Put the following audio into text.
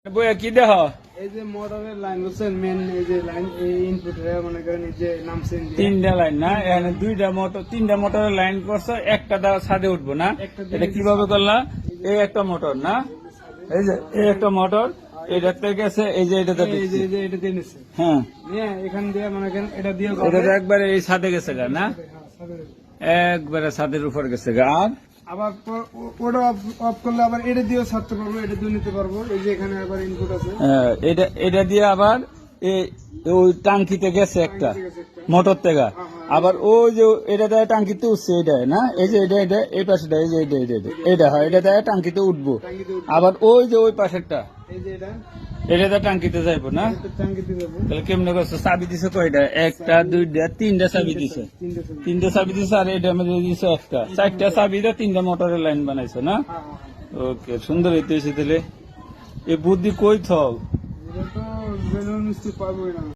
বইয়া কি দেহ এই যে মোটরের লাইন বুঝছেন, মেন এই যে লাইন, এই ইনপুট মনে করেন এই যে নামছেন তিনটা লাইন না, এখানে দুইটা মোটর, তিনটা মোটরের লাইন করছো, একটা ছাদে উঠবো না। এটা কিভাবে করলা? এই একটা মোটর না, এই যে এই একটা মোটর, এটাতে গেছে, এই যে এটাতে এই যে এটা দিয়ে নিচ্ছে। হ্যাঁ, নিয়ে এখান দিয়ে মনে করেন এটা দিয়ে এটা তো একবারে এই ছাদে গেছে গা না, একবারে ছাদের উপর গেছে গা। আর আবার ওটা অফ করলে আবার এটা দিয়েও ছাড়তে পারবো, এটা দিয়ে নিতে পারবো। এই যে এখানে আবার ইনপুট আছে, এটা দিয়ে আবার ওই টাঙ্কিতে গেছে একটা মোটর থেকে, আবার ওই যে এটা দেয় টাঙ্কিতে উঠছে, এটা না, এই যে এটা এই পাশেটা, এই যে এটা হয়, এটা দেয় টাঙ্কিতে উঠবো, আবার ওই যে ওই পাশেরটা এই যে এটা টাঙ্কিতে যাইবো না। টাঙ্কিতে যাবো। তাহলে কেমনে করছো? চাবি দিছে কয়টা? একটা, দুইটা, তিনটা চাবি দিছে, তিনটা চাবি দিছে, আর এটা মধ্যে দিছে একটা, চারটা চাবি দিয়ে তিনটা মোটরের লাইন বানাইছো না। ওকে, সুন্দর হইতেছে। তাহলে এই বুদ্ধি কই থাও? এটা তো বেলুন মিস্ত্রি পারবোই না।